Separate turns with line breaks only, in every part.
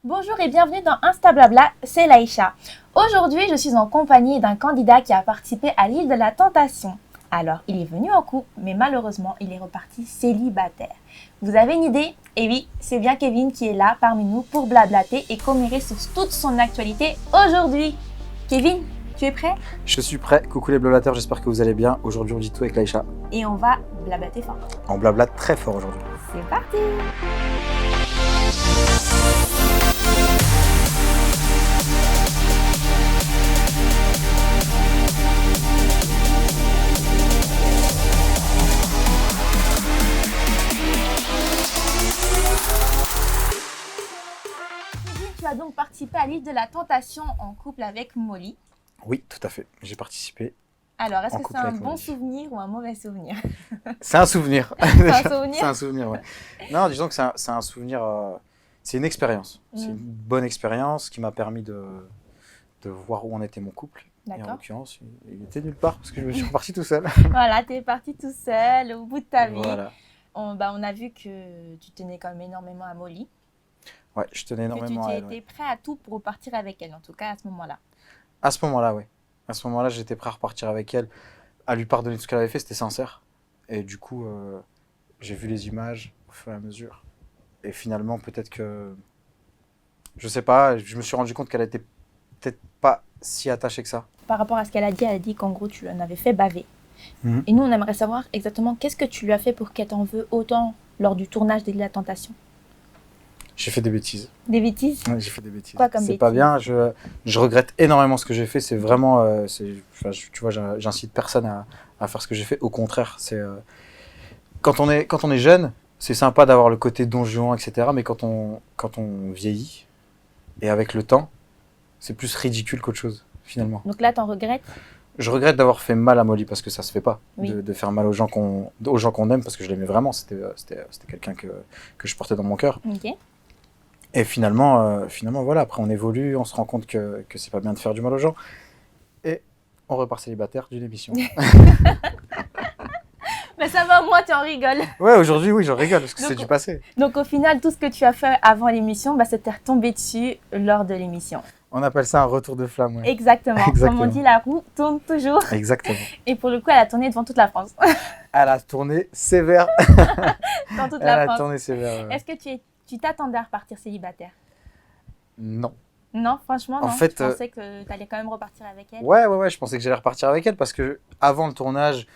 Bonjour et bienvenue dans Insta Blabla, c'est Laïcha. Aujourd'hui, je suis en compagnie d'un candidat qui a participé à l'île de la Tentation. Alors, il est venu en couple, mais malheureusement, il est reparti célibataire. Vous avez une idée? Eh oui, c'est bien Kevin qui est là parmi nous pour blablater et commérer sur toute son actualité aujourd'hui. Kevin, tu es prêt?
Je suis prêt. Coucou les blablateurs, j'espère que vous allez bien. Aujourd'hui, on dit tout avec Laïcha.
Et on va blablater fort.
On blablate très fort aujourd'hui.
C'est parti! Tu as donc participé à l'île de la Tentation en couple avec Molly.
Oui, tout à fait. J'ai participé.
Alors, est-ce
En
que
couple
c'est un
avec
bon
Molly.
souvenir ou un mauvais souvenir?
C'est un souvenir.
C'est un souvenir?
C'est un souvenir, ouais. Non, disons que c'est un souvenir. C'est une expérience. C'est une bonne expérience qui m'a permis de voir où en était mon couple. Et en
D'accord.
l'occurrence, il était nulle part parce que je me suis reparti tout seul.
Voilà, tu es parti tout seul au bout de ta vie.
Voilà.
On a vu que tu tenais quand même énormément à Molly.
Ouais, je tenais
Que tu
énormément à elle.
étais
Ouais.
prêt à tout pour repartir avec elle, en tout cas à ce moment-là.
À ce moment-là, oui. À ce moment-là, j'étais prêt à repartir avec elle, à lui pardonner tout ce qu'elle avait fait, c'était sincère. Et du coup, j'ai vu les images au fur et à mesure. Et finalement, peut-être que... Je sais pas, je me suis rendu compte qu'elle était peut-être pas si attachée que ça.
Par rapport à ce qu'elle a dit qu'en gros tu en avais fait baver.
Mhm.
Et nous, on aimerait savoir exactement qu'est-ce que tu lui as fait pour qu'elle t'en veut autant lors du tournage de la Tentation.
J'ai fait des bêtises.
Des bêtises?
Ouais, j'ai fait des bêtises.
Quoi comme
C'est pas
bêtises?
bien, je regrette énormément ce que j'ai fait. C'est vraiment... tu vois, j'incite personne à faire ce que j'ai fait. Au contraire, quand on est jeune, c'est sympa d'avoir le côté don Juan, etc. Mais quand on vieillit, et avec le temps, c'est plus ridicule qu'autre chose, finalement.
Donc là, t'en regrettes?
Je regrette d'avoir fait mal à Molly parce que ça se fait pas,
Oui.
de faire mal aux gens qu'on aime, parce que je l'aimais vraiment. C'était quelqu'un que je portais dans mon cœur.
Ok.
Et finalement, voilà, après on évolue, on se rend compte que c'est pas bien de faire du mal aux gens. Et on repart célibataire d'une émission.
Mais ça va, au moins, tu en rigoles.
Ouais, aujourd'hui, oui, j'en rigole parce que
Donc,
c'est du passé.
Donc au final, tout ce que tu as fait avant l'émission, c'était retombé dessus lors de l'émission.
On appelle ça un retour de flamme, ouais.
Exactement.
Exactement.
Comme on dit, la roue tourne toujours.
Exactement.
Et pour le coup, elle a tourné devant toute la France.
Elle a tourné sévère.
Dans toute
Elle
la
a
France.
tourné sévère. Ouais.
Est-ce que tu t'attendais à repartir célibataire?
Non.
Non, franchement,
En
non.
fait,
Je pensais que tu allais quand même repartir avec elle.
Ouais, je pensais que j'allais repartir avec elle parce que avant le tournage,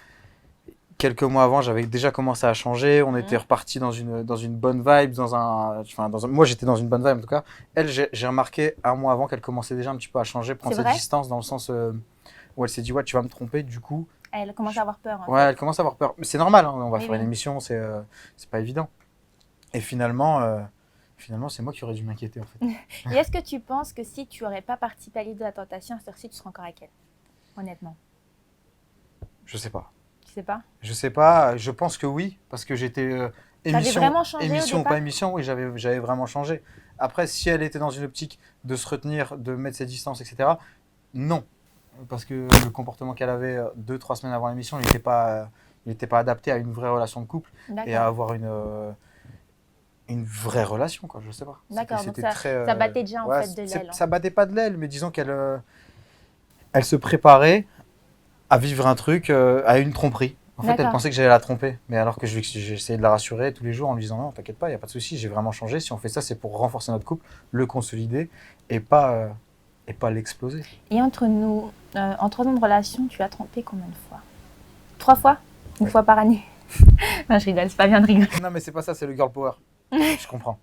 quelques mois avant, j'avais déjà commencé à changer. On était reparti dans une bonne vibe, moi j'étais dans une bonne vibe en tout cas. Elle, j'ai remarqué un mois avant qu'elle commençait déjà un petit peu à changer, prendre
C'est
ses
vrai
distances dans le sens où elle s'est dit ouais, tu vas me tromper. Du coup,
Elle commence à avoir peur.
ouais, elle commence à avoir peur. Mais c'est normal, hein, on va
Oui,
faire
oui.
une émission, c'est pas évident. Et finalement, c'est moi qui aurais dû m'inquiéter en fait.
Et est-ce que tu penses que si tu n'aurais pas participé à l'île de la Tentation, à cette heure-ci, tu serais encore avec elle? Honnêtement.
Je sais pas.
Tu sais pas?
Je sais pas, je pense que oui, parce que j'étais
vraiment changé au
émission ou
départ
pas émission, oui, j'avais vraiment changé. Après, si elle était dans une optique de se retenir, de mettre ses distances, etc., non. Parce que le comportement qu'elle avait 2-3 semaines avant l'émission, il n'était pas adapté à une vraie relation de couple et à
D'accord.
avoir une vraie relation, quoi, je sais pas.
D'accord, donc
C'était très,
ça battait déjà en
ouais,
fait de l'aile.
ça battait pas de l'aile, mais disons elle se préparait à vivre un truc, à une tromperie. En fait, elle
D'accord.
pensait que j'allais la tromper, mais alors que j'ai essayé de la rassurer tous les jours en lui disant non, t'inquiète pas, il n'y a pas de souci, j'ai vraiment changé. Si on fait ça, c'est pour renforcer notre couple, le consolider et pas l'exploser.
Et entre nous, en 3 ans de relation, tu as trompé combien de fois? 3 fois? Une
Ouais.
fois par année? Non, je rigole, c'est pas bien de rigoler.
Non, mais c'est pas ça, c'est le girl power. Je comprends.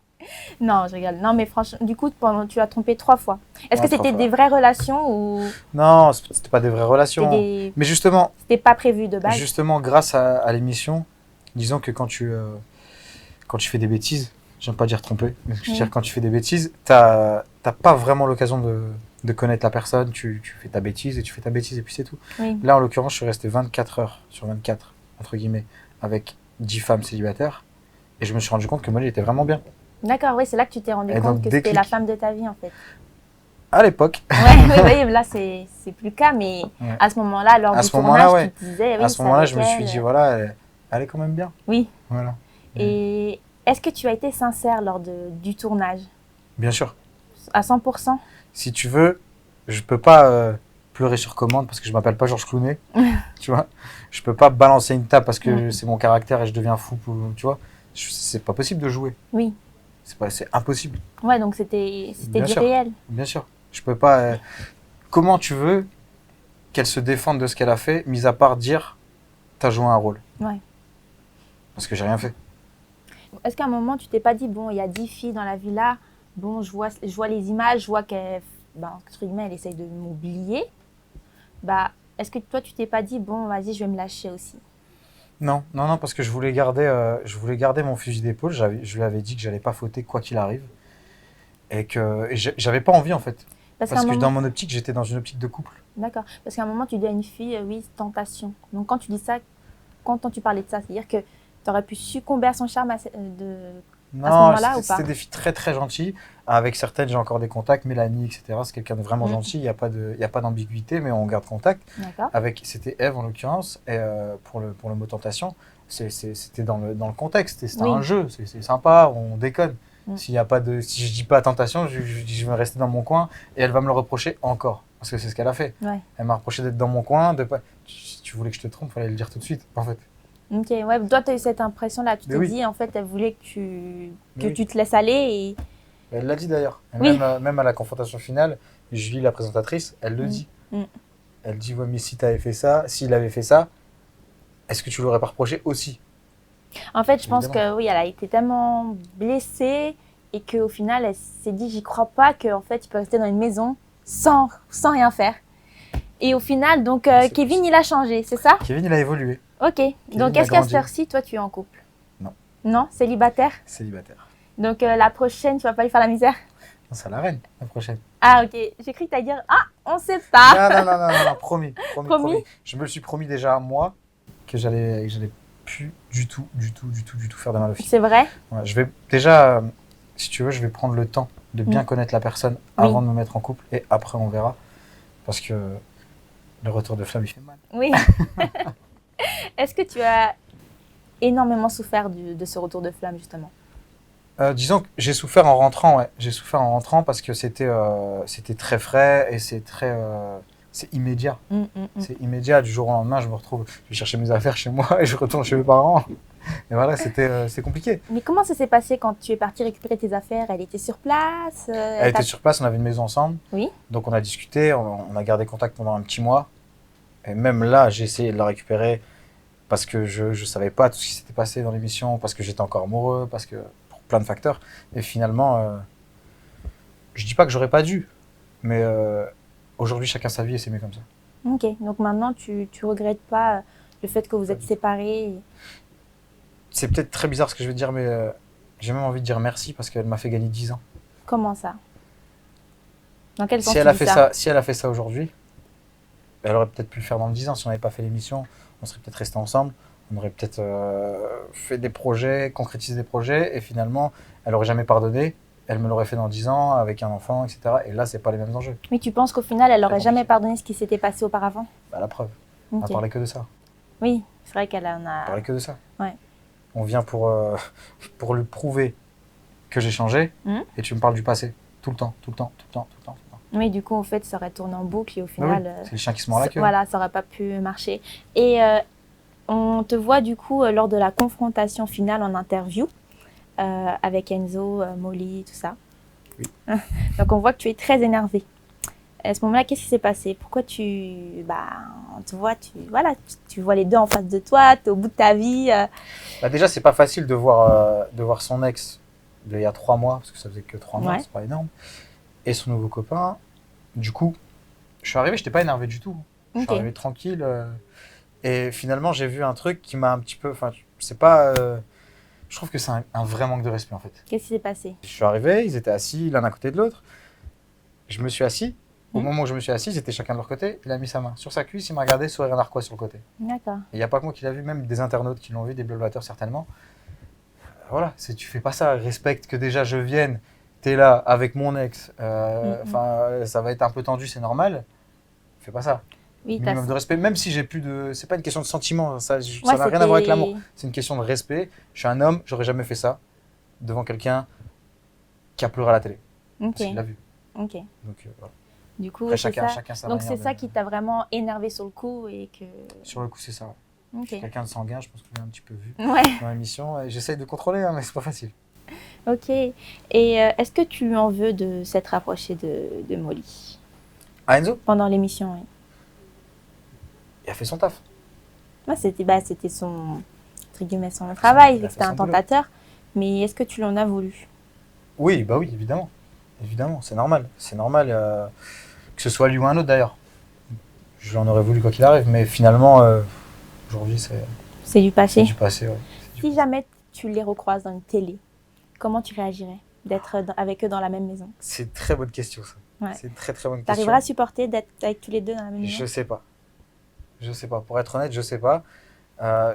Non, je rigole. Non, mais franchement, du coup, tu as trompé 3 fois. Est-ce
Ouais,
que
3
c'était
fois.
des vraies relations ou
Non, c'était pas des vraies relations.
c'était
Mais justement,
pas prévu de base?
grâce à l'émission, disons que quand tu fais des bêtises, j'aime pas dire tromper, mais je veux dire quand tu fais des bêtises, t'as pas vraiment l'occasion de connaître la personne, tu fais ta bêtise et puis c'est tout.
Oui.
Là, en l'occurrence, je suis resté 24 heures sur 24, entre guillemets, avec 10 femmes célibataires et je me suis rendu compte que Molly était vraiment bien.
D'accord, oui, c'est là que tu t'es rendu
Et
compte
donc,
que c'était
déclic.
la femme de ta vie en fait.
À l'époque,
Oui, là c'est plus le cas, mais
Ouais.
à ce moment-là, lors
À
du
ce moment-là,
tournage,
ouais.
tu te disais, oui,
à ce
c'est
moment-là,
avec
je me suis
elle.
dit, voilà, elle est quand même bien.
Oui.
Voilà.
Et est-ce que tu as été sincère lors du tournage?
Bien sûr.
À 100%.
Si tu veux, je peux pas pleurer sur commande parce que je m'appelle pas Georges Clooney, tu vois. Je peux pas balancer une table parce que c'est mon caractère et je deviens fou, tu vois. C'est pas possible de jouer.
Oui.
C'est impossible.
Ouais, donc c'était
Bien
du
sûr.
réel.
Bien sûr. Je peux pas. Comment tu veux qu'elle se défende de ce qu'elle a fait, mis à part dire t'as joué un rôle?
Ouais.
Parce que j'ai rien fait.
Est-ce qu'à un moment, tu t'es pas dit, bon, il y a 10 filles dans la villa, bon, je vois les images, je vois qu'elle, entre guillemets, elle essaye de m'oublier. Bah, est-ce que toi, tu t'es pas dit, bon, vas-y, je vais me lâcher aussi?
Non, parce que je voulais garder mon fusil d'épaule. Je lui avais dit que j'allais pas fauter quoi qu'il arrive. Et j'avais pas envie en fait. Parce que dans mon optique, j'étais dans une optique de couple.
D'accord. Parce qu'à un moment, tu dis à une fille, oui, tentation. Donc, quand tu dis ça, quand tu parlais de ça, c'est-à-dire que tu aurais pu succomber à son charme à ce moment-là ou pas?
C'était des filles très très gentilles. Avec certaines, j'ai encore des contacts. Mélanie, etc. C'est quelqu'un de vraiment gentil. Il n'y a pas d'ambiguïté, mais on garde contact.
D'accord.
C'était Eve en l'occurrence. Et pour le mot tentation, c'était dans le contexte. C'était un jeu. C'est sympa, on déconne. Si je dis pas tentation, je vais rester dans mon coin et elle va me le reprocher encore. Parce que c'est ce qu'elle a fait.
Ouais.
Elle m'a reproché d'être dans mon coin. Si tu voulais que je te trompe, il fallait le dire tout de suite, en fait.
Ok, ouais, toi, tu as eu cette impression-là. Tu t'es dit, en fait, elle voulait que tu te laisses aller. Et...
Elle l'a dit d'ailleurs. Même à la confrontation finale, Julie, la présentatrice, elle le dit. Elle dit, ouais, mais si tu avais fait ça, s'il avait fait ça, est-ce que tu l'aurais pas reproché aussi?
En fait, je pense que oui, elle a été tellement blessée et qu'au final, elle s'est dit, j'y crois pas qu'en fait, tu peux rester dans une maison sans rien faire. Et au final, donc, Kevin, il a changé, c'est ça?
Kevin, il a évolué.
Ok. Donc, est-ce qu'à cette heure-ci, toi, tu es en couple?
Non.
Non? Célibataire?
Célibataire.
Donc, la prochaine, tu vas pas lui faire la misère?
Non, c'est la reine, la prochaine.
Ah, ok. J'ai cru que tu allais dire, ah, on sait pas.
Non, promis. Je me le suis promis déjà, moi, que j'allais plus du tout faire de mal aux filles.
C'est vrai?
Ouais, je vais déjà, si tu veux, je vais prendre le temps de bien connaître la personne avant de me mettre en couple et après on verra. Parce que le retour de flamme, il fait mal.
Oui. Est-ce que tu as énormément souffert de ce retour de flamme, justement?
Disons que j'ai souffert en rentrant, ouais. J'ai souffert en rentrant parce que c'était très frais et c'est immédiat. C'est immédiat. Du jour au lendemain, je me retrouve, je vais chercher mes affaires chez moi et je retourne chez mes parents. Et voilà, c'est compliqué.
Mais comment ça s'est passé quand tu es parti récupérer tes affaires? Elle était sur place?
Elle était sur place, on avait une maison ensemble.
Oui.
Donc on a discuté, on a gardé contact pendant un petit mois. Et même là, j'ai essayé de la récupérer parce que je savais pas tout ce qui s'était passé dans l'émission, parce que j'étais encore amoureux, parce que pour plein de facteurs. Et finalement, je dis pas que j'aurais pas dû, mais aujourd'hui, chacun sa vie et c'est mieux comme ça.
Ok, donc maintenant, tu regrettes pas le fait que vous êtes séparés?
C'est peut-être très bizarre ce que je vais dire, mais j'ai même envie de dire merci parce qu'elle m'a fait gagner 10 ans.
Comment ça? Dans quel sens
si elle a fait ça aujourd'hui, elle aurait peut-être pu le faire dans 10 ans. Si on n'avait pas fait l'émission, on serait peut-être restés ensemble. On aurait peut-être fait des projets, concrétisé des projets. Et finalement, elle n'aurait jamais pardonné. Elle me l'aurait fait dans 10 ans avec un enfant, etc. Et là, c'est pas les mêmes enjeux.
Mais tu penses qu'au final, elle n'aurait jamais pardonné ce qui s'était passé auparavant?
Bah, la preuve. On a parlé que de ça.
Oui, c'est vrai qu'elle en a...
On parlait que de ça.
Ouais.
On vient pour lui prouver que j'ai changé. Et tu me parles du passé. Tout le temps.
Oui, du coup, en fait, ça aurait tourné en boucle et au final...
Oui, c'est le chien qui se mord la queue.
Voilà, ça n'aurait pas pu marcher. Et on te voit du coup lors de la confrontation finale en interview avec Enzo, Molly, tout ça.
Oui.
Donc on voit que tu es très énervé. À ce moment-là, qu'est-ce qui s'est passé? Pourquoi tu vois les deux en face de toi, tu es au bout de ta vie.
Déjà, c'est pas facile de voir son ex d'il y a 3 mois, parce que ça faisait que 3 mois, c'est pas énorme, et son nouveau copain. Du coup, je suis arrivé, je n'étais pas énervé du tout. Je suis arrivé tranquille. Et finalement, j'ai vu un truc qui m'a un petit peu... Enfin, c'est pas... je trouve que c'est un vrai manque de respect, en fait.
Qu'est-ce qui s'est passé?
Je suis arrivé, ils étaient assis l'un à côté de l'autre. Je me suis assis. Au moment où je me suis assis, ils étaient chacun de leur côté. Il a mis sa main sur sa cuisse, il m'a regardé, sourire narquois sur le côté.
D'accord.
Et il n'y a pas que moi qui l'a vu, même des internautes qui l'ont vu, des bloglateurs certainement. Voilà, tu fais pas ça. Respecte que déjà je vienne, t'es là avec mon ex. Ça va être un peu tendu, c'est normal. Fais pas ça.
Oui,
minimum de respect, même si j'ai plus de... C'est pas une question de sentiment, ça n'a rien à voir avec l'amour. C'est une question de respect. Je suis un homme, j'aurais jamais fait ça devant quelqu'un qui a pleuré à la télé. Parce qu'il l'a vu.
Ok.
Donc voilà.
Du coup,
Après,
c'est
chacun,
ça.
chacun sa
Donc
manière
c'est ça
de-
qui t'a vraiment énervé sur le coup et que.
Sur le coup, c'est ça. Ouais. Je suis
Ok.
quelqu'un de sanguin, je pense que vous l'avez un petit peu vu
Ouais.
dans l'émission. J'essaye de contrôler, hein, mais c'est pas facile.
Ok. Et est-ce que tu lui en veux de s'être rapproché de Molly
Ah, Enzo,
pendant l'émission? Oui.
il a fait son taf.
Ouais, c'était son, entre guillemets, son travail,
il a fait
c'était un
son boulot.
tentateur. Mais est-ce que tu l'en as voulu?
Oui, bah oui, évidemment. Évidemment, c'est normal. C'est normal que ce soit lui ou un autre d'ailleurs. Je l'en aurais voulu quoi qu'il arrive, mais finalement, aujourd'hui,
C'est du
c'est
passé.
du passé. Ouais. C'est du
Si
passé.
jamais tu les recroises dans une télé, comment tu réagirais d'être avec eux dans la même maison?
C'est une très bonne question, ça.
Ouais.
C'est une très très bonne question.
T'arriveras à supporter d'être avec tous les deux dans la même
Je
maison?
sais pas. Je sais pas. Pour être honnête, je sais pas.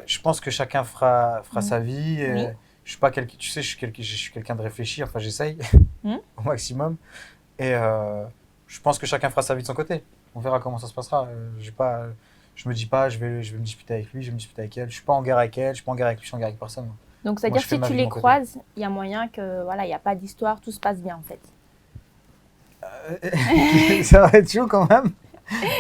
Je pense que chacun fera sa vie. Et
Oui.
je suis pas quelqu'un. Tu sais, je suis quelqu'un de réfléchi. Enfin, j'essaye
Mm.
au maximum. Et je pense que chacun fera sa vie de son côté. On verra comment ça se passera. Je me dis pas, je vais me disputer avec lui, je vais me disputer avec elle. Je suis pas en guerre avec elle, je suis pas en guerre avec lui, je suis en guerre avec personne.
Donc,
Moi,
c'est-à-dire
je fais
si
ma
tu
vie de
les
mon côté.
croises, il y a moyen que, voilà, il n'y a pas d'histoire, tout se passe bien en fait.
Ça va être chaud quand même.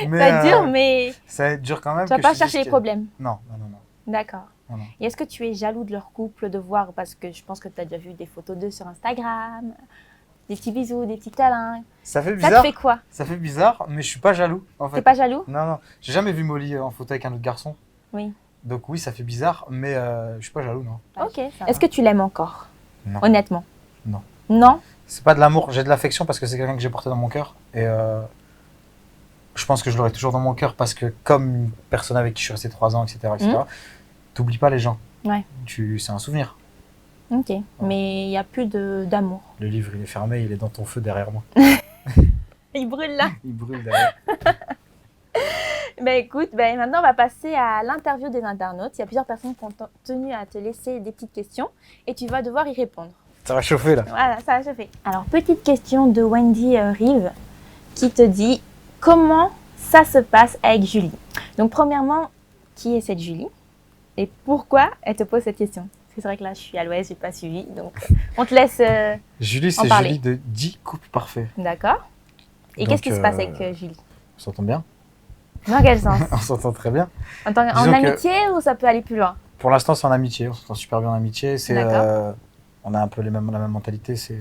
Mais,
Ça va être dur, mais
ça va être dur quand même.
tu vas
que
pas
je te dise
chercher les
que-
problèmes.
Non, non, non, non.
D'accord.
non, non.
Et est-ce que tu es jaloux de leur couple, de voir, parce que je pense que tu as déjà vu des photos d'eux sur Instagram, des petits bisous, des petits câlins.
Ça fait
Ça
bizarre.
te fait quoi?
Ça fait bizarre, mais je suis pas jaloux en fait.
T'es pas jaloux?
Non, non. J'ai jamais vu Molly en photo avec un autre garçon.
Oui.
Donc oui, ça fait bizarre, mais je suis pas jaloux, non.
Ok. Est-ce que tu l'aimes encore?
Non.
Honnêtement?
Non.
Non?
C'est pas de l'amour, j'ai de l'affection parce que c'est quelqu'un que j'ai porté dans mon cœur. Et je pense que je l'aurai toujours dans mon cœur parce que comme une personne avec qui je suis resté 3 ans, etc., t'oublies pas les gens.
Ouais.
C'est un souvenir.
Ok. Mais il n'y a plus d'amour.
Le livre, il est fermé, il est dans ton feu derrière moi.
Il brûle là.
Il brûle derrière.
Ben écoute, maintenant on va passer à l'interview des internautes. Il y a plusieurs personnes qui ont tenu à te laisser des petites questions et tu vas devoir y répondre.
Ça va chauffer là.
Voilà, ça va chauffer. Alors, petite question de Wendy Rive qui te dit comment ça se passe avec Julie. Donc, premièrement, qui est cette Julie et pourquoi elle te pose cette question? C'est vrai que là, je suis à l'ouest, j'ai pas suivi. Donc, on te laisse.
Julie, c'est
parler.
Julie de 10 couples parfaits.
D'accord. Et
Donc,
qu'est-ce qui se passe avec Julie?
On s'entend bien.
Dans quel sens?
On s'entend très bien.
En
Disons que-
amitié ou ça peut aller plus loin?
Pour l'instant, c'est en amitié. On s'entend super bien en amitié.
D'accord.
On a un peu la même mentalité. C'est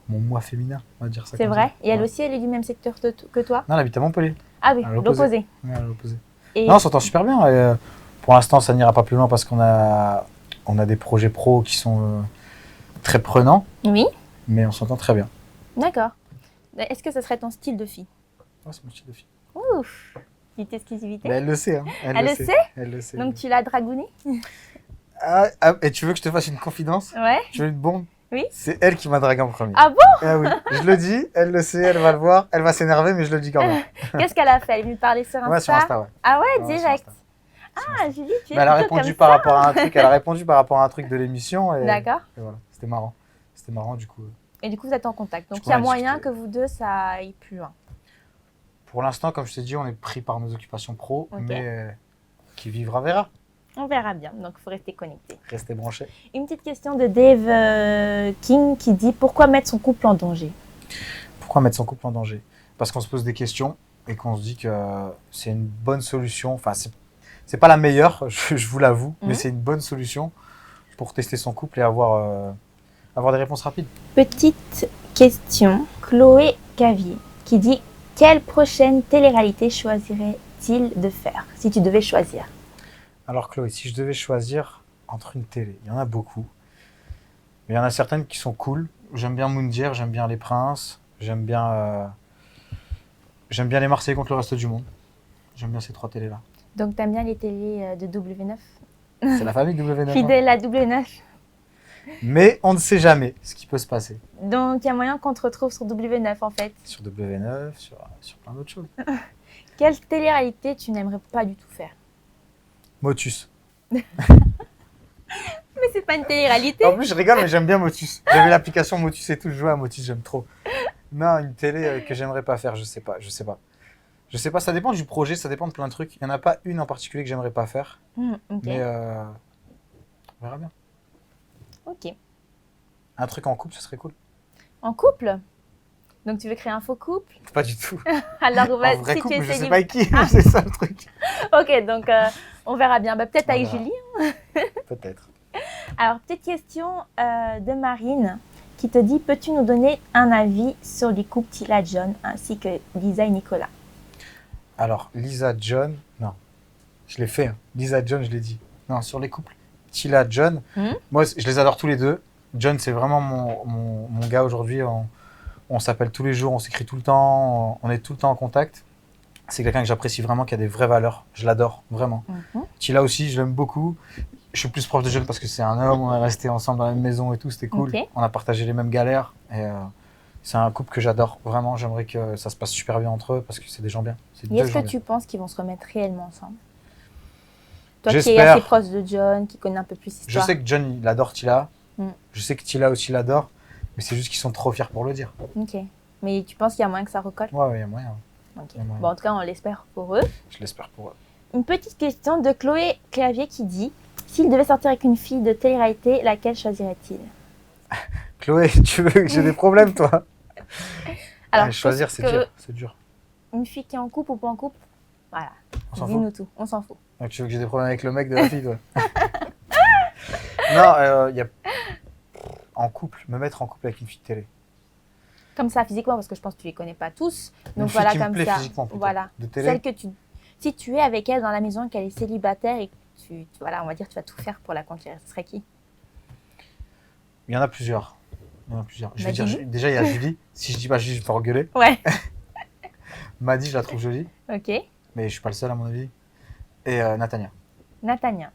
mon moi féminin, on va dire ça.
C'est
comme
vrai?
ça.
Et elle
Ouais.
aussi, elle est du même secteur que toi?
Non, elle habite à Montpellier.
Ah oui,
À l'opposé.
l'opposé.
Ouais, à l'opposé.
Et
Non, on s'entend super bien. Et, pour l'instant, ça n'ira pas plus loin parce qu'on a des projets pro qui sont très prenants,
oui,
mais on s'entend très bien.
d'accord. Est-ce que ce serait ton style de fille?
Ouais, c'est mon style de fille.
Ouf, petite exclusivité.
Mais elle le sait. Hein.
Elle le sait?
Elle le sait.
Donc tu l'as dragounée?
Et tu veux que je te fasse une confidence?
Ouais.
Tu veux une bombe?
Oui.
C'est elle qui m'a dragué en premier.
Ah bon?
Ah oui, je le dis, elle le sait, elle va le voir, elle va s'énerver, mais je le dis quand même.
Qu'est-ce qu'elle a fait? Elle est venue te parler sur Insta?
Ouais, sur Insta, ouais.
Ah ouais,
Ouais, sur
direct.
Insta.
Ah, Julie, tu es
Mais elle a
plutôt
répondu
comme
par
ça.
rapport à un truc, elle a répondu par rapport à un truc de l'émission. Et
D'accord.
voilà, c'était marrant. C'était marrant du coup.
Et du coup, vous êtes en contact. Donc
Du coup,
il y a
on a
moyen
discuté.
que vous deux, ça aille plus loin.
Pour l'instant, comme je t'ai dit, on est pris par nos occupations pro,
Ok.
mais qui vivra verra.
On verra bien. Donc il faut rester connecté.
Restez branchés.
Une petite question de Dave King qui dit pourquoi mettre son couple en danger?
Pourquoi mettre son couple en danger? Parce qu'on se pose des questions et qu'on se dit que c'est une bonne solution. Enfin, c'est pas la meilleure, je vous l'avoue, mais c'est une bonne solution pour tester son couple et avoir des réponses rapides.
Petite question, Chloé Cavier qui dit quelle prochaine télé-réalité choisirait-il de faire si tu devais choisir?
Alors Chloé, si je devais choisir entre une télé, il y en a beaucoup. Mais il y en a certaines qui sont cool. J'aime bien Moundir, j'aime bien Les Princes, j'aime bien les Marseillais contre le reste du monde. J'aime bien ces 3 télés-là.
Donc t'aimes bien les télés de W9?
C'est la famille W9. hein.
Fidèle à W9.
Mais on ne sait jamais ce qui peut se passer.
Donc il y a moyen qu'on te retrouve sur W9 en fait.
Sur W9, sur plein d'autres choses.
Quelle télé-réalité tu n'aimerais pas du tout faire?
Motus.
Mais c'est pas une télé-réalité.
En plus, je rigole, mais j'aime bien Motus. J'avais l'application Motus et tout, je jouais à Motus, j'aime trop. Non, une télé que j'aimerais pas faire, je sais pas. Je sais pas, ça dépend du projet, ça dépend de plein de trucs. Il n'y en a pas une en particulier que j'aimerais pas faire,
Ok.
mais on verra bien.
Ok.
Un truc en couple, ce serait cool.
En couple? Donc, tu veux créer un faux couple?
Pas du tout.
Alors,
En vrai
si
couple,
tu es
je sais
célib-
pas avec qui, c'est ça le truc.
Ok, donc on verra bien. Bah, peut-être avec
Voilà.
Julie.
Peut-être.
Alors, petite question de Marine qui te dit, peux-tu nous donner un avis sur les couples Tila John ainsi que Lisa et Nicolas?
Alors, Lisa John, non. Je l'ai fait. Hein. Lisa John, je l'ai dit. Non, sur les couples. Tila John, moi, je les adore tous les deux. John, c'est vraiment mon gars aujourd'hui. On s'appelle tous les jours, on s'écrit tout le temps, on est tout le temps en contact. C'est quelqu'un que j'apprécie vraiment, qui a des vraies valeurs. Je l'adore, vraiment. Tila aussi, je l'aime beaucoup. Je suis plus proche de John parce que c'est un homme, on est resté ensemble dans la même maison et tout, c'était cool.
Ok.
On a partagé les mêmes galères. Et c'est un couple que j'adore, vraiment. J'aimerais que ça se passe super bien entre eux parce que c'est des gens bien. C'est
Et
deux
est-ce
gens
que
bien.
tu penses qu'ils vont se remettre réellement ensemble? Toi qui es
J'espère.
assez proche de John, qui connaît un peu plus
Je
l'histoire.
sais que John, il adore Tila.
Mm.
Je sais que Tila aussi l'adore. Mais c'est juste qu'ils sont trop fiers pour le dire.
Ok. Mais tu penses qu'il y a moyen que ça recolle?
Ouais, il y a moyen.
Ok.
Il y a moyen.
Bon, en tout cas, on l'espère pour eux.
Je l'espère pour eux.
Une petite question de Chloé Clavier qui dit, s'il devait sortir avec une fille de télé-réalité, laquelle choisirait-il?
Chloé, tu veux que j'ai des problèmes, toi?
Alors,
choisir,
parce
c'est
que
dur. C'est dur.
Une fille qui est en couple ou pas en couple? Voilà.
On s'en fout.
Dis-nous tout. On s'en fout.
Donc, tu veux que j'ai des problèmes avec le mec de la fille, toi? Non, il y a... En couple, me mettre en couple avec une fille de télé.
Comme ça, physiquement, parce que je pense que tu les connais pas tous.
Une
Donc
fille
voilà,
qui me
comme
plaît
ça.
physiquement, plutôt.
Voilà.
De télé.
Celle que si tu es avec elle dans la maison et qu'elle est célibataire et que voilà, on va dire, tu vas tout faire pour la conquérir. Ce serait qui?
Il y en a plusieurs. Je
Bah,
vais dire,
dis-nous.
déjà, il y a Julie. Si je dis pas Julie, je vais te engueuler.
Ouais.
Maddy, je la trouve jolie.
Ok.
Mais je suis pas le seul, à mon avis. Et Natania.
Natania.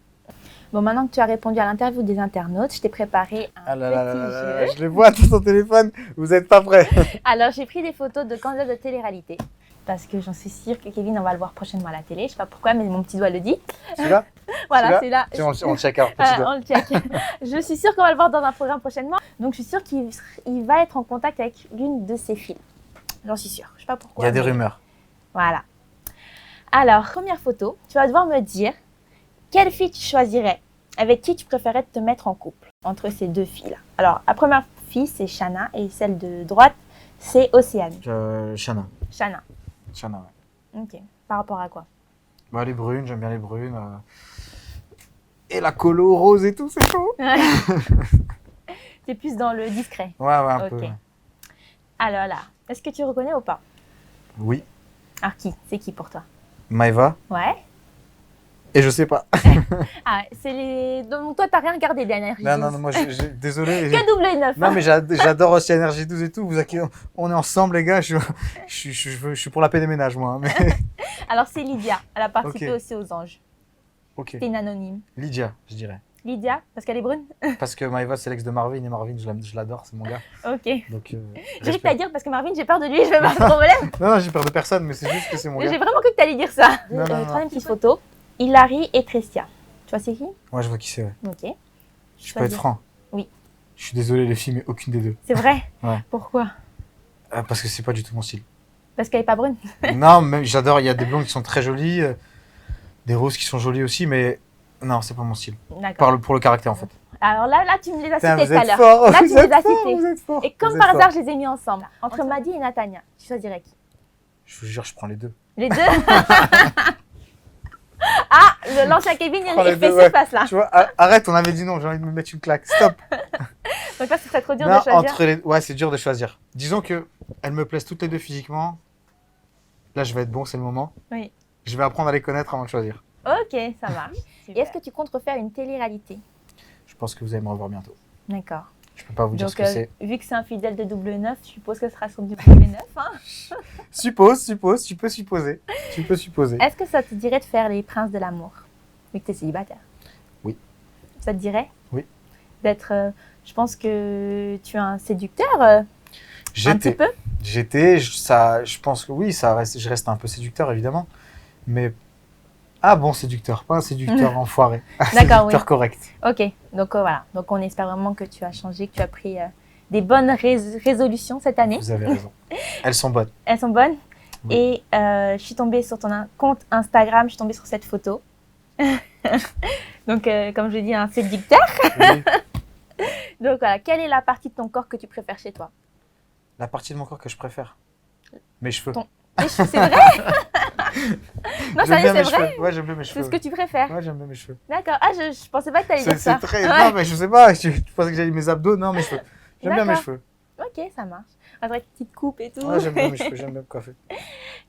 Bon, maintenant que tu as répondu à l'interview des internautes, je t'ai préparé un
Ah là là là
petit
là là,
jeu.
je les vois tous sur téléphone. Vous êtes pas prêts.
Alors, j'ai pris des photos de candidats de télé-réalité. Parce que j'en suis sûre que Kevin, on va le voir prochainement à la télé. Je sais pas pourquoi, mais mon petit doigt le dit.
Celui-là?
Voilà, c'est là.
Tiens, on le check out. Petit doigt.
On le check. Je suis sûre qu'on va le voir dans un programme prochainement. Donc, je suis sûre qu'il va être en contact avec l'une de ses filles. J'en suis sûre. Je sais pas
Il
pourquoi.
y a des
mais-
rumeurs.
Voilà. Alors, première photo. Tu vas devoir me dire quelle fille tu choisirais, avec qui tu préférais te mettre en couple entre ces deux filles-là. Alors, la première fille, c'est Shana, et celle de droite, c'est Océane.
Shana.
Shana.
Shana, ouais.
Ok. Par rapport à quoi?
Bah, les brunes, j'aime bien les brunes. Et la colo rose et tout, c'est chaud.
C'est plus dans le discret.
Ouais, un peu.
Ok.
Ouais.
Alors là, est-ce que tu reconnais ou pas?
Oui.
Alors qui? C'est qui pour toi?
Maëva.
Ouais.
Et je sais pas.
Ah, c'est les... Donc toi, t'as rien regardé d'Énergie 12.
Non, moi, désolé.
Que double 9.
Non, mais j'adore aussi Énergie 12 et tout. On est ensemble, les gars. Je suis pour la paix des ménages, moi. Hein, mais...
Alors c'est Lydia. Elle a participé
Ok.
aussi aux Anges.
Ok.
C'est une anonyme.
Lydia, je dirais.
Lydia, parce qu'elle est brune?
Parce que Maëva, c'est l'ex de Marvin. Et Marvin, je l'adore, c'est mon gars.
Ok.
Donc,
J'ai cru que
respect.
t'allais dire parce que Marvin, j'ai peur de lui, je vais pas de problème.
Non, j'ai peur de personne, mais c'est juste que c'est mon
J'ai
gars.
vraiment cru que t'allais dire ça.
Non, non, non.
Troisième petite photo. Hilary et Tressia. Tu vois c'est qui?
Ouais, je vois qui c'est, ouais.
Ok.
Je peux être franc.
Oui.
Je suis désolé, les filles, mais aucune des deux.
C'est vrai?
Ouais.
Pourquoi?
Parce que c'est pas du tout mon style.
Parce qu'elle est pas brune?
Non, même j'adore. Il y a des blondes qui sont très jolies, des roses qui sont jolies aussi, mais non, c'est pas mon style.
D'accord.
Pour le caractère, en fait.
Alors là, tu me les as
Putain,
cités
vous
tout à
êtes
l'heure.
forts.
Là, tu
Vous
me
êtes
les as
forts,
cités.
vous êtes forts.
Et comme
Vous
par
êtes
hasard,
forts.
je les ai mis ensemble. Entre Maddy et Natania. Tu choisirais qui?
Je vous jure, je prends les deux.
Les deux? Ah, l'ancien Kevin, il
Prends les
fait
deux,
ce
ouais.
face-là.
Tu vois, arrête, on avait dit non, j'ai envie de me mettre une claque. Stop.
Donc là, ce serait trop dur
Non,
de choisir.
entre les... Ouais, c'est dur de choisir. Disons que elles me plaisent toutes les deux physiquement. Là, je vais être bon, c'est le moment.
Oui.
Je vais apprendre à les connaître avant de choisir.
Ok, ça marche. Et est-ce que tu comptes refaire une télé-réalité?
Je pense que vous allez me revoir bientôt.
D'accord.
Je peux pas vous dire
Donc,
ce que c'est.
vu que c'est un fidèle de double 9, je suppose que ce sera sur double 9. Hein.
Suppose, tu peux supposer. Tu peux supposer.
Est-ce que ça te dirait de faire les princes de l'amour, vu que tu es célibataire?
Oui.
Ça te dirait?
Oui.
D'être, je pense que tu es un séducteur, un petit peu.
Je pense que oui, je reste un peu séducteur évidemment, mais bon séducteur, pas un séducteur enfoiré, un
D'accord,
séducteur
oui.
correct.
Ok, donc voilà. Donc on espère vraiment que tu as changé, que tu as pris des bonnes résolutions cette année.
Vous avez raison. Elles sont bonnes.
Elles sont bonnes.
Oui.
Et je suis tombée sur ton compte Instagram, je suis tombée sur cette photo. Donc, comme je dis, un séducteur.
Oui.
Donc voilà, quelle est la partie de ton corps que tu préfères chez toi?
La partie de mon corps que je préfère. Mes cheveux.
Mes cheveux, c'est vrai? Non, sérieux, c'est vrai?
Cheveux. Ouais, j'aime bien mes cheveux.
C'est ce que tu préfères?
Ouais, j'aime bien mes cheveux.
D'accord. Ah, je pensais pas que t'allais dire ça.
C'est très...
Ouais.
Non, mais je sais pas, tu pensais que j'allais mes abdos? Non, mes cheveux. J'aime bien mes cheveux.
Ok, ça marche. On dirait une petite coupe et tout.
Ouais, j'aime bien mes cheveux, j'aime bien me coiffer.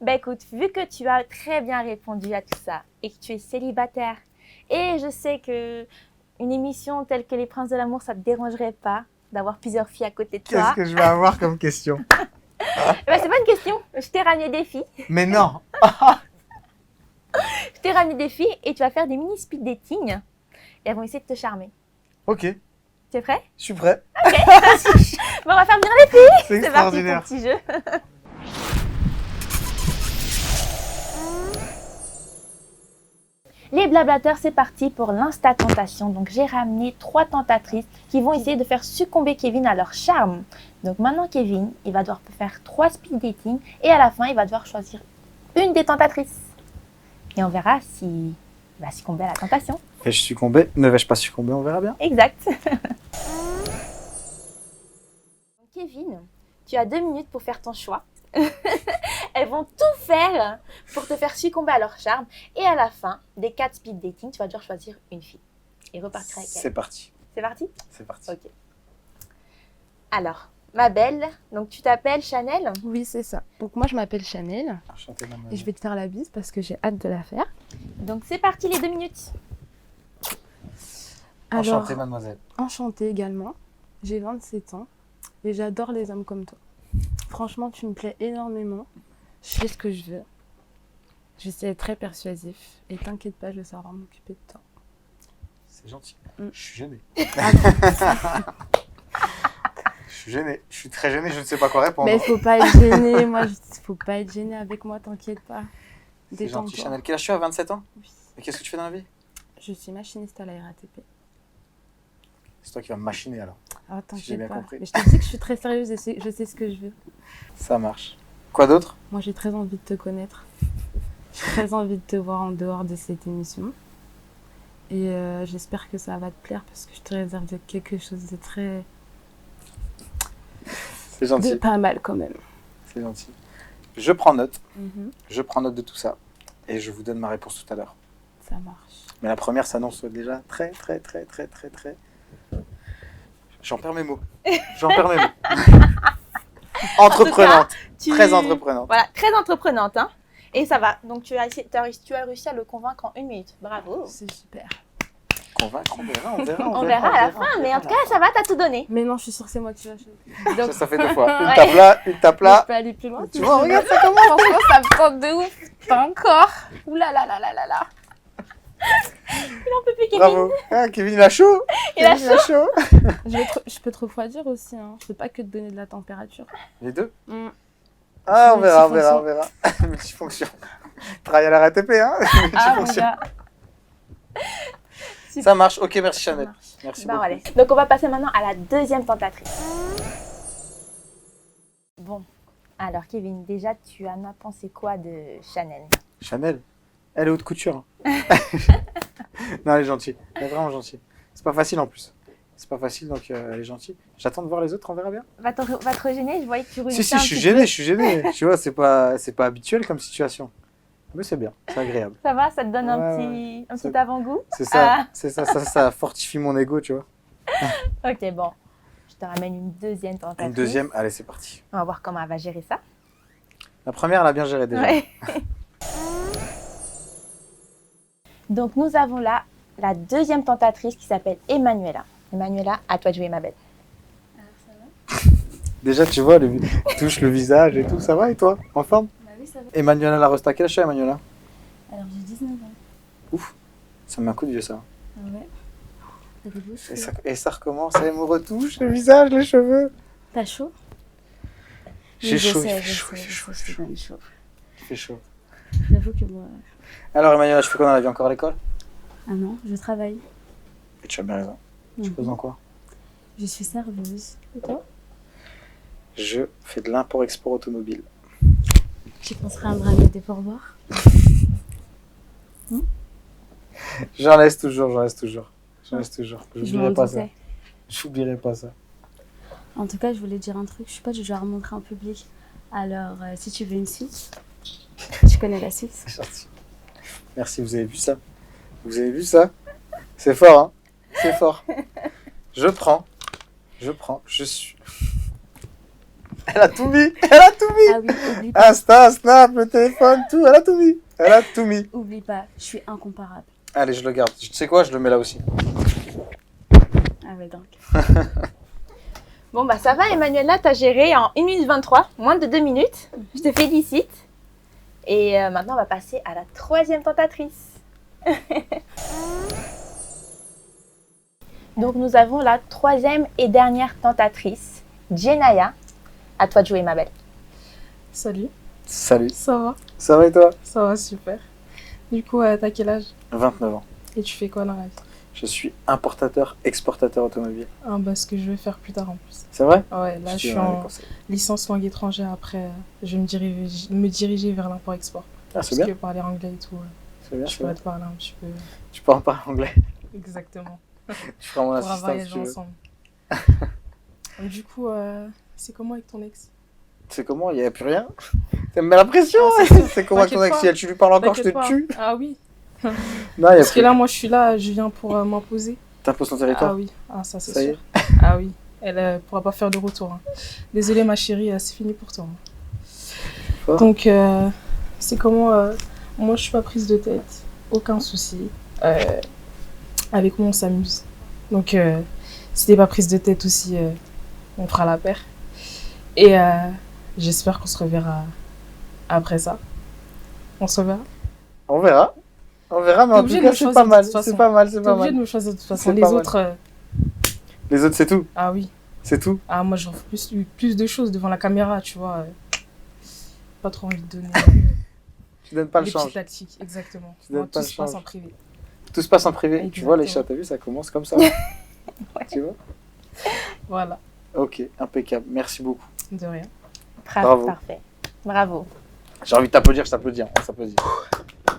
Bah écoute, vu que tu as très bien répondu à tout ça et que tu es célibataire, et je sais que une émission telle que Les Princes de l'amour, ça te dérangerait pas d'avoir plusieurs filles à côté de toi.
Qu'est-ce que je vais avoir comme question?
Bah, c'est pas une question, je t'ai ramené des filles.
Mais non!
Je t'ai ramené des filles et tu vas faire des mini speed dating et elles vont essayer de te charmer.
Ok,
Tu es prêt?
je suis prêt.
Bon, on va faire venir les filles.
C'est
C'est parti pour
extraordinaire.
le petit jeu. Les blablateurs, c'est parti pour l'Insta Tentation. Donc, j'ai ramené 3 tentatrices qui vont essayer de faire succomber Kevin à leur charme. Donc, maintenant, Kevin, il va devoir faire 3 speed dating et à la fin, il va devoir choisir une des tentatrices. Et on verra s'il va succomber à la tentation.
Vais-je succomber? Ne vais-je pas succomber? On verra bien.
Exact. Kevin, tu as 2 minutes pour faire ton choix. Elles vont tout faire pour te faire succomber à leur charme. Et à la fin des 4 speed dating, tu vas devoir choisir une fille et repartir avec elle.
C'est parti.
C'est parti?
C'est parti.
Ok. Alors, ma belle, donc tu t'appelles Chanel?
Oui, c'est ça. Donc moi, je m'appelle Chanel
Enchanté,
et
mademoiselle.
je vais te faire la bise parce que j'ai hâte de la faire.
Donc c'est parti les 2 minutes.
Alors,
Enchanté, mademoiselle.
enchantée également. J'ai 27 ans et j'adore les hommes comme toi. Franchement, tu me plais énormément. Je fais ce que je veux. Je sais être très persuasif et t'inquiète pas, je vais savoir m'occuper de toi.
C'est gentil.
Mm.
Je suis gêné. Je suis gêné. Je suis très gêné, je ne sais pas quoi répondre.
Mais faut pas être gêné, faut pas être gêné avec moi, t'inquiète pas.
C'est gentil,
Détends-toi.
Chanel. Quel âge tu as? 27 ans?
Oui.
Et qu'est-ce que tu fais dans la vie?
Je suis machiniste à la RATP.
C'est toi qui vas me machiner alors.
Ah,
Si j'ai
t'inquiète
bien
pas.
compris.
Mais je te dis que je suis très sérieuse et je sais ce que je veux.
Ça marche. Quoi d'autre?
Moi, j'ai très envie de te connaître. J'ai très envie de te voir en dehors de cette émission. Et j'espère que ça va te plaire parce que je te réserve de quelque chose de très...
C'est gentil.
de pas mal quand même.
C'est gentil. Je prends note.
Mhm.
Je prends note de tout ça. Et je vous donne ma réponse tout à l'heure.
Ça marche.
Mais la première s'annonce déjà très. J'en perds mes mots. J'en perds mes mots. Entreprenante. Très entreprenante.
Voilà, très entreprenante. Hein. Et ça va. Donc tu as réussi à le convaincre en 1 minute. Bravo.
C'est super.
Convaincre, on verra.
On verra à la fin. Mais en tout cas, ça va, t'as tout donné.
Mais non, je suis sûre que c'est moi qui vas choisir.
Ça, ça fait 2 fois. Une
Ouais.
tape là, une tape
Je
là.
peux aller plus loin.
Tu vois, regarde ça comment.
Franchement, ça me tente de ouf. Pas encore. Ouh là là là là là là.
On peut plus Kevin.
Bravo. Ah, Kevin, il a chaud.
Il a
Kevin, chaud.
Je peux te refroidir aussi. Hein. Je peux pas que te donner de la température.
Les deux.
Mm.
Ah, on verra.
Multifonction.
Multifonction. Travaille à la RATP, hein.
Ah, mon
Multifonction.
gars.
Ça marche. Ok, merci Chanel.
Ça marche.
Merci
Bon,
beaucoup.
allez. Donc on va passer maintenant à la 2e tentatrice. Bon. Alors Kevin, déjà tu en as pensé quoi de Chanel?
Chanel, elle est haute couture. hein. Non, elle est gentille. Elle est vraiment gentille. C'est pas facile en plus. C'est pas facile, donc elle est gentille. J'attends de voir les autres, on verra bien.
Va te regêner, je voyais que tu ruminais
Si,
un
je suis
petit
gêné,
peu.
je suis gêné. Tu vois, c'est pas habituel comme situation. Mais c'est bien, c'est agréable.
Ça va, ça te donne un
Ouais,
petit
Ça-
avant-goût?
C'est ça,
Ah.
c'est ça fortifie mon ego, tu vois.
Ok, bon. Je te ramène une 2e tentatrice.
Une deuxième, allez, c'est parti.
On va voir comment elle va gérer ça.
La première, elle a bien géré déjà.
Ouais. Donc nous avons là la 2e tentatrice qui s'appelle Emmanuela. Emmanuela, à toi de jouer ma belle.
Déjà, tu vois, touche le visage et tout, ça va et toi? En forme?
Bah oui, ça va.
Emmanuela Larosta, quel âge tu as, Emmanuela?
Alors, j'ai 19 ans.
Ouf, ça me met un coup de vieux ça.
Ah ouais. T'as des beaux
Et
cheveux.
ça recommence, elle me retouche le visage, les cheveux.
T'as chaud?
J'ai
Oui, je
chaud,
sais,
il fait
je
chaud,
sais,
il fait
je
chaud,
sais,
il fait
je te
chaud.
donne chaud.
Il fait chaud.
J'avoue que moi...
Alors Emmanuela, je fais quoi dans la vie encore à l'école?
Ah non, je travaille.
Et tu as bien raison. Tu poses dans quoi?
Je suis serveuse. Et toi?
Je fais de l'import-export automobile.
Tu penseras à me ramener des pourboires?
J'en laisse toujours.
Je m'en
J'oublierai pas ça.
doutais.
J'oublierai pas ça.
En tout cas, je voulais dire un truc. Je suis pas du genre à montrer en public. Alors, si tu veux une suite, tu connais la suite.
C'est gentil. Merci, vous avez vu ça? Vous avez vu ça? C'est fort, hein? C'est fort. Je prends. Je suis... Elle a tout mis. Elle a tout mis.
Ah oui, oublie pas.
Insta, Snap, le téléphone, tout. Elle a tout mis. Elle a tout mis.
Oublie pas, je suis incomparable.
Allez, je le garde. Tu sais quoi? Je le mets là aussi.
Ah ouais, donc.
Bon, bah ça va, Emmanuela, t'as géré en 1 minute 23, moins de 2 minutes. Je te félicite. Et maintenant, on va passer à la troisième tentatrice. Donc, nous avons la troisième et dernière tentatrice, Jenaya. À toi de jouer, ma belle.
Salut,
Salut.
ça va?
Ça va et toi?
Ça va, super. Du coup, t'as quel âge?
29 ans.
Et tu fais quoi dans la vie?
Je suis importateur, exportateur automobile.
Ah bah ce que je vais faire plus tard en plus.
C'est vrai?
Ouais, là je
te
suis
donnerai des
en
conseils.
licence langue étrangère, après je vais me diriger vers l'import-export.
Ah, c'est
Parce
bien.
que parler anglais et tout,
C'est bien,
je
c'est
pourrais
bien.
te parler un petit peu.
Tu peux en parler anglais.
Exactement.
Tu feras mon
Pour
assistant si
voyager
tu veux.
ensemble. Du coup, c'est comment avec ton ex?
C'est comment? Il n'y a plus rien? Tu me mets la pression?
Ah, c'est sûr.
C'est comment avec ton
T'inquiète
ex?
pas.
Si tu lui parles encore, je te
T'inquiète pas.
tue.
Ah oui.
Non, il n'y a
Parce que
plus.
là, moi je suis là, je viens pour m'imposer.
T'imposes ton territoire?
Ah oui, ah ça c'est
Ça y est.
sûr. Ah oui, elle pourra pas faire de retour. Hein. Désolée ma chérie, c'est fini pour toi.
Fort.
Donc, c'est comment moi je suis pas prise de tête, aucun souci. Avec moi on s'amuse. Donc, si t'es pas prise de tête aussi, on fera la paire. Et j'espère qu'on se reverra après ça. On se reverra.
On verra. On verra, mais
T'es
en
obligé
tout
de
cas,
me
c'est
choisir
pas
de
mal.
toute façon.
C'est pas mal, c'est
T'es
pas
obligé de
mal.
me choisir de toute façon.
C'est
Les
pas mal.
autres,
Les autres, c'est tout.
ah oui.
C'est tout.
Ah, moi, j'en fais plus de choses devant la caméra, tu vois. Pas trop envie de donner
Tu donnes pas le
les
change.
petites tactiques, exactement.
Tu donnes
Moi,
pas
tout
le
se passe
change.
en privé.
Tout se passe en privé. Tu vois, les
Exactement.
chats, t'as vu, ça commence comme ça. Tu vois?
Voilà,
Ok, impeccable. Merci beaucoup.
de rien.
Bravo.
Parfait. Bravo.
J'ai envie de t'applaudir, je t'applaudis. On s'applaudit.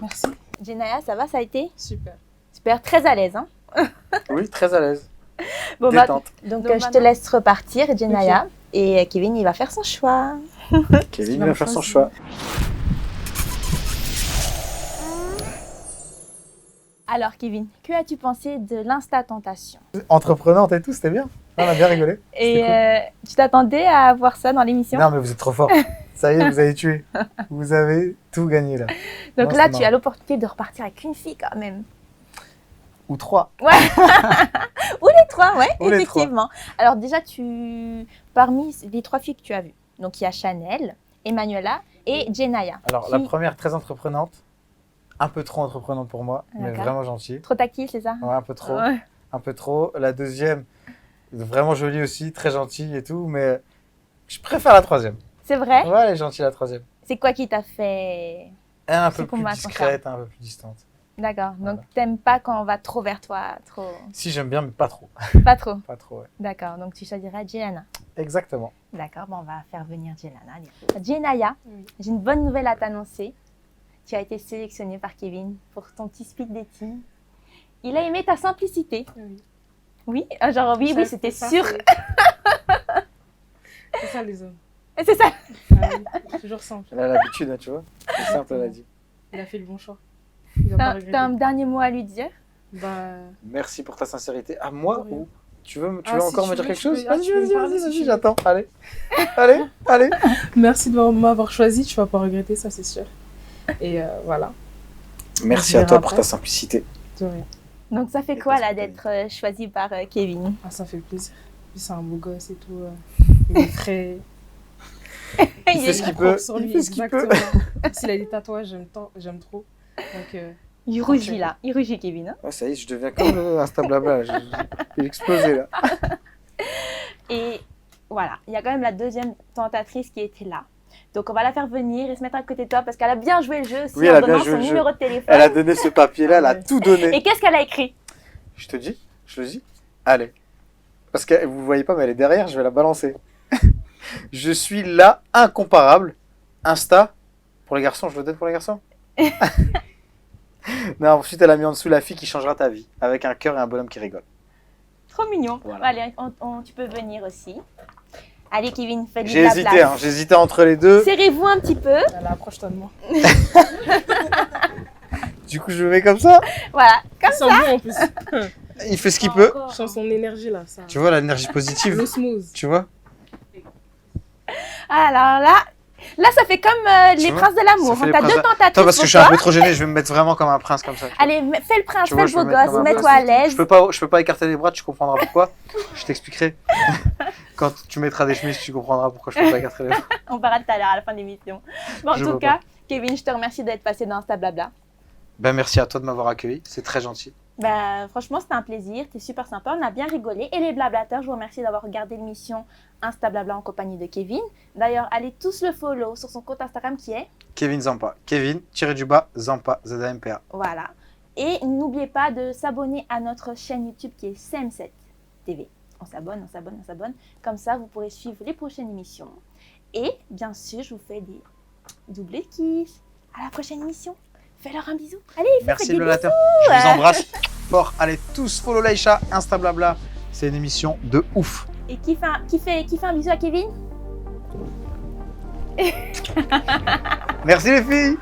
Merci.
Jenaya, ça va, ça a été?
Super.
Super, très à l'aise. Hein?
Oui, très à l'aise.
Bon, bah,
Détente.
donc,
Donc,
je te
maintenant-
laisse repartir, Jenaya. Et Kevin, il va faire son choix.
Kevin
vas
va
me
faire son
choisir.
choix.
Alors, Kevin, que as-tu pensé de l'Insta-tentation?
Entreprenante et tout, c'était bien. On a bien rigolé.
Et
C'était
tu t'attendais à voir ça dans l'émission?
Non, mais vous êtes trop fort. Ça y est, vous avez tué. Vous avez tout gagné là.
Donc
non,
là,
c'est
tu
marrant.
as l'opportunité de repartir avec une fille quand même.
Ou 3.
Ou les trois, ouais,
Ou les
effectivement. Alors déjà, parmi les 3 filles que tu as vues, donc il y a Chanel, Emmanuela et Jenaya.
Alors, la première, très entreprenante. Un peu trop entreprenante pour moi, mais
D'accord.
vraiment gentille.
Trop taquille, c'est ça?
Ouais, un peu trop.
Ouais.
Un peu trop. La deuxième, vraiment jolie aussi, très gentille et tout, mais je préfère la troisième.
C'est vrai?
Ouais, elle est gentille la troisième.
C'est quoi qui t'a fait...
Elle est un
C'est
peu
qu'on
plus
va s'en
discrète, un peu plus distante.
D'accord, donc
Voilà.
t'aimes pas quand on va trop vers toi, trop...
Si, j'aime bien, mais pas trop.
Pas trop.
Pas trop, ouais.
D'accord, donc tu choisiras Jelana.
Exactement.
D'accord, bon, on va faire venir Jelana. du coup. Jenaya,
Oui.
j'ai une bonne nouvelle à t'annoncer. Tu as été sélectionnée par Kevin pour ton petit speed dating. Il a aimé ta simplicité.
Oui.
Oui, genre oui,
Ça,
oui, c'était
ça,
sûr.
C'est ça les hommes.
C'est ça.
Ah oui, toujours simple.
Elle a l'habitude, hein, tu vois. C'est simple, elle a dit.
Il a fait le bon choix. Il va pas regretter.
T'as un dernier mot à lui dire?
Bah,
Merci pour ta sincérité. À moi
Pour rien.
ou tu veux
Ah,
veux
si
encore
tu
me dire
veux,
quelque
tu peux-
chose?
ah,
Vas-y,
tu peux me
vas-y,
parler
vas-y,
si tu
vas-y,
veux.
j'attends. Allez, allez, allez.
merci de m'avoir choisi, tu vas pas regretter, ça c'est sûr. Et voilà,
Merci
On
à toi
verra
pour
après.
ta simplicité.
de rien.
Donc ça fait
Et
quoi
parce
là
que t'as
d'être choisi par Kevin?
Ah, ça fait plaisir. Puis c'est un beau gosse et tout. Il est très.
Il fait ce qu'il peut.
Sur
Il
lui,
fait ce qu'il peut.
exactement. S'il a des tatouages, j'aime trop. Donc,
Il rugit là, il rugit Kevin. Hein.
Ouais, ça y est, je deviens comme le Insta Blabla. J'ai explosé là.
Et voilà, il y a quand même la deuxième tentatrice qui était là. Donc on va la faire venir et se mettre à côté de toi parce qu'elle a bien joué le jeu aussi
Oui, elle
en
a bien
donnant
joué
son
le jeu.
numéro de téléphone.
Elle a donné ce papier-là, elle a
Ouais.
tout donné.
Et qu'est-ce qu'elle a écrit?
Je te dis, je le dis. Allez. Parce que vous voyez pas, mais elle est derrière, je vais la balancer. Je suis là, incomparable. Insta. Pour les garçons, je le donne pour les garçons. Non, ensuite, elle a mis en dessous la fille qui changera ta vie. Avec un cœur et un bonhomme qui rigole.
Trop mignon.
Voilà.
Allez, tu peux venir aussi. Allez, Kevin, fais du
J'ai
blabla.
hésité, hein, j'ai hésité entre les deux.
Serrez-vous un petit peu.
Voilà, approche-toi de moi.
Du coup, je le mets comme ça.
Voilà, comme
Ça sent bon en plus.
Il fait ce qu'il peut.
Je sens son énergie là. Ça...
Tu vois l'énergie positive.
L'osmose.
Tu vois.
Alors là, ça fait comme les
Tu vois,
princes de l'amour.
ça fait les
T'as
princes
deux
de-
tentatives
Toi, parce que
pour
je suis un
toi.
peu trop gêné, je vais me mettre vraiment comme un prince comme ça.
Allez, fais le prince,
Tu
fais
vois,
le
je
beau
peux mettre
gosse,
comme un
mets-toi
beau
à
gosse.
l'aise.
Je peux pas écarter les bras, tu comprendras pourquoi. Je t'expliquerai. Quand tu mettras des chemises, tu comprendras pourquoi je peux pas écarter les bras.
On verra tout à l'heure à la fin de l'émission. Bon, en
Je
tout
vois
cas, Kevin, je te remercie d'être passé dans Insta Blabla.
Ben, merci à toi de m'avoir accueilli, c'est très gentil.
Bah, franchement, c'était un plaisir. T'es super sympa. On a bien rigolé. Et les blablateurs, je vous remercie d'avoir regardé l'émission Insta Blabla en compagnie de Kevin. D'ailleurs, allez tous le follow sur son compte Instagram qui est.
Kevin Zampa. Kevin, Zampa, Z-A-M-P-A.
Voilà. Et n'oubliez pas de s'abonner à notre chaîne YouTube qui est SEM7 TV. On s'abonne. Comme ça, vous pourrez suivre les prochaines émissions. Et bien sûr, je vous fais des doubles kiffs. À la prochaine émission. Fais-leur un bisou. Allez,
Merci
faites
le
des
relateur. Je vous embrasse fort. Allez, tous follow Laïcha, Insta Blabla. C'est une émission de ouf.
Et qui fait un bisou à Kevin?
Merci les filles.